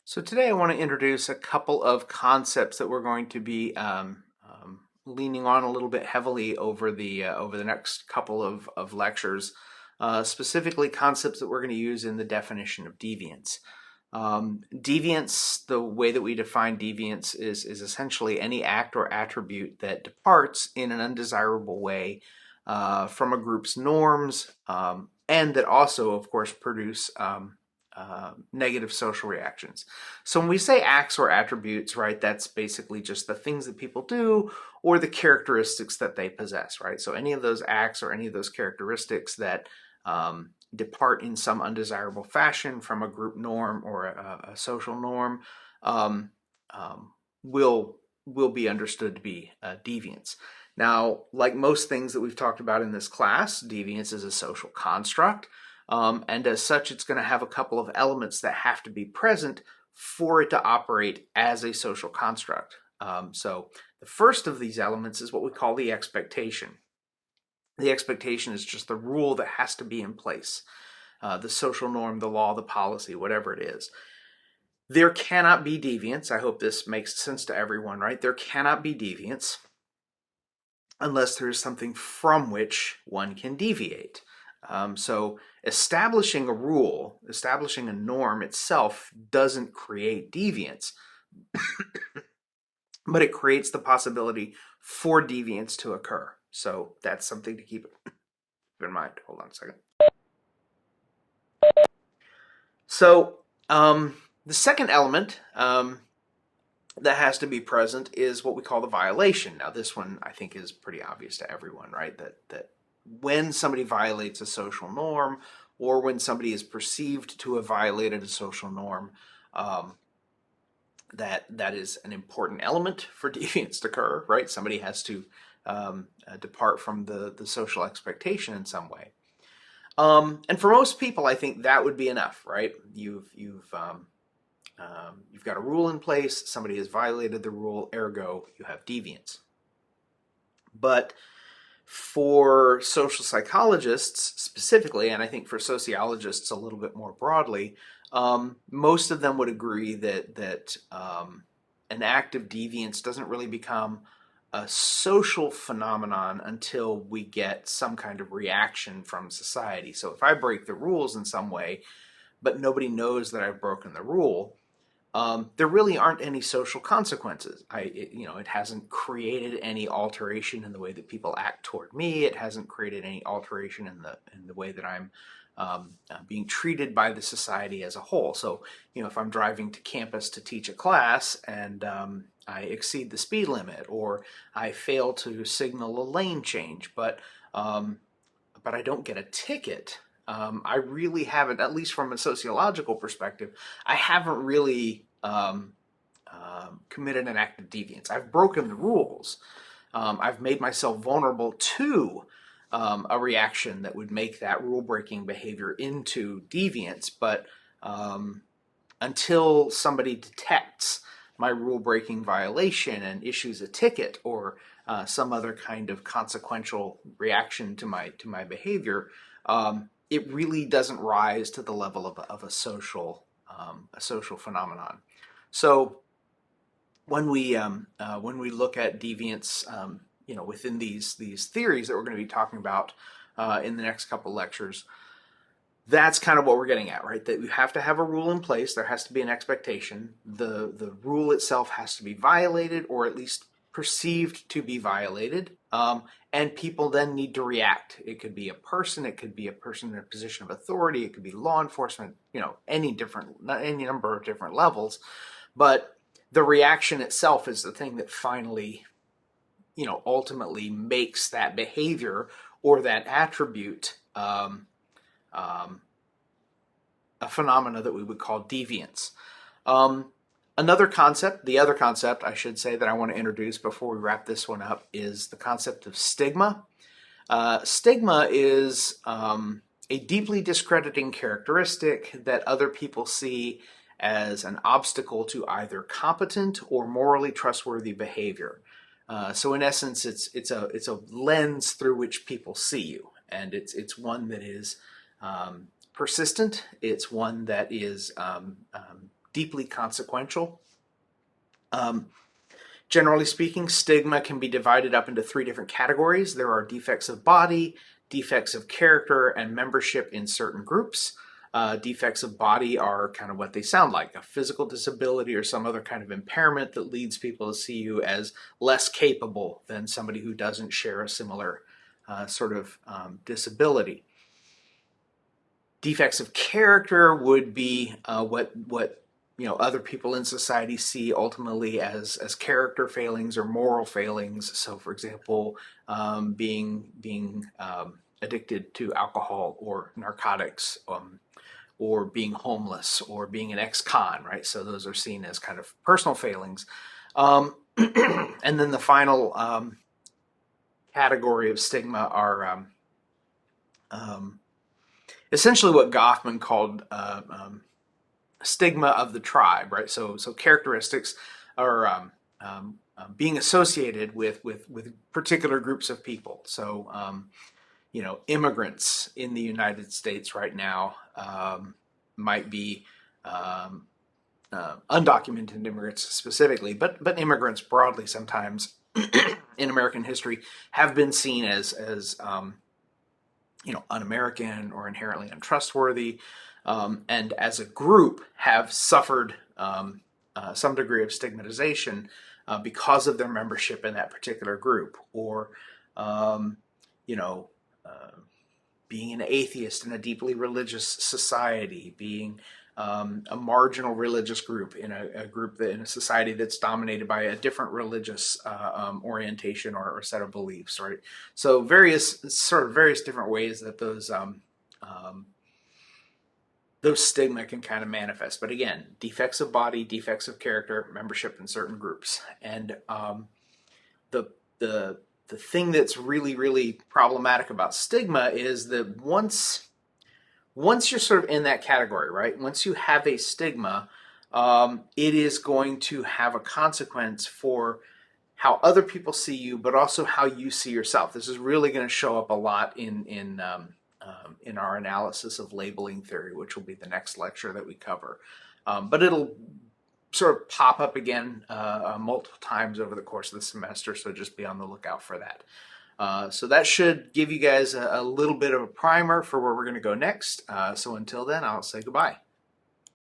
So today I want to introduce a couple of concepts that we're going to be leaning on a little bit heavily over the next couple of lectures, specifically concepts that we're going to use in the definition of deviance. Deviance, the way that we define deviance is essentially any act or attribute that departs in an undesirable way from a group's norms, and that also, of course, produce negative social reactions. So when we say acts or attributes, right, that's basically just the things that people do or the characteristics that they possess, right? So any of those acts or any of those characteristics that depart in some undesirable fashion from a group norm or a social norm um, will be understood to be deviance. Now, like most things that we've talked about in this class, deviance is a social construct. And as such, it's going to have a couple of elements that have to be present for it to operate as a social construct. So the first of these elements is what we call the expectation. The expectation is just the rule that has to be in place, the social norm, the law, the policy, whatever it is. There cannot be deviance. I hope this makes sense to everyone, right? There cannot be deviance unless there is something from which one can deviate. So establishing a rule, establishing a norm itself doesn't create deviance, but it creates the possibility for deviance to occur. So that's something to keep in mind. Hold on a second. So the second element that has to be present is what we call the violation. Now, this one I think is pretty obvious to everyone, right? That when somebody violates a social norm, or when somebody is perceived to have violated a social norm, that is an important element for deviance to occur, right? Somebody has to depart from the social expectation in some way. And for most people, I think that would be enough, right? You've got a rule in place, somebody has violated the rule, ergo you have deviance. But for social psychologists specifically, and I think for sociologists a little bit more broadly, most of them would agree that an act of deviance doesn't really become a social phenomenon until we get some kind of reaction from society. So if I break the rules in some way, but nobody knows that I've broken the rule, there really aren't any social consequences. It hasn't created any alteration in the way that people act toward me. It hasn't created any alteration in the way that I'm being treated by the society as a whole. So, if I'm driving to campus to teach a class and I exceed the speed limit, or I fail to signal a lane change, but I don't get a ticket. I really haven't, at least from a sociological perspective, I haven't really committed an act of deviance. I've broken the rules. I've made myself vulnerable to a reaction that would make that rule-breaking behavior into deviance, but until somebody detects my rule-breaking violation and issues a ticket or some other kind of consequential reaction to my behavior, it really doesn't rise to the level of a social phenomenon. So when we look at deviance, within these theories that we're going to be talking about in the next couple lectures, that's kind of what we're getting at, right? That you have to have a rule in place. There has to be an expectation. The rule itself has to be violated, or at least perceived to be violated, and people then need to react. It could be a person, it could be a person in a position of authority, it could be law enforcement, any number of different levels. But the reaction itself is the thing that finally, ultimately makes that behavior or that attribute a phenomena that we would call deviance. The other concept, I should say, that I want to introduce before we wrap this one up is the concept of stigma. Stigma is a deeply discrediting characteristic that other people see as an obstacle to either competent or morally trustworthy behavior. So in essence, it's a lens through which people see you, and it's one that is persistent. It's one that is deeply consequential. Generally speaking, stigma can be divided up into three different categories. There are defects of body, defects of character, and membership in certain groups. Defects of body are kind of what they sound like, a physical disability or some other kind of impairment that leads people to see you as less capable than somebody who doesn't share a similar disability. Defects of character would be what other people in society see ultimately as character failings or moral failings. So, for example, being addicted to alcohol or narcotics, or being homeless, or being an ex-con, right? So those are seen as kind of personal failings. And then the final category of stigma are essentially what Goffman called stigma of the tribe, right? So characteristics are being associated with particular groups of people. So immigrants in the United States right now might be undocumented immigrants specifically, but immigrants broadly sometimes in American history have been seen as un-American or inherently untrustworthy, and as a group have suffered some degree of stigmatization because of their membership in that particular group, or being an atheist in a deeply religious society, being a marginal religious group in a group that in a society that's dominated by a different religious orientation or set of beliefs, right? So various different ways that those stigma can kind of manifest. But again, defects of body, defects of character, membership in certain groups, and the thing that's really, really problematic about stigma is that once you're sort of in that category, right? Once you have a stigma, it is going to have a consequence for how other people see you, but also how you see yourself. This is really going to show up a lot in our analysis of labeling theory, which will be the next lecture that we cover. But it'll sort of pop up again multiple times over the course of the semester, so just be on the lookout for that. So that should give you guys a little bit of a primer for where we're going to go next. So until then, I'll say goodbye.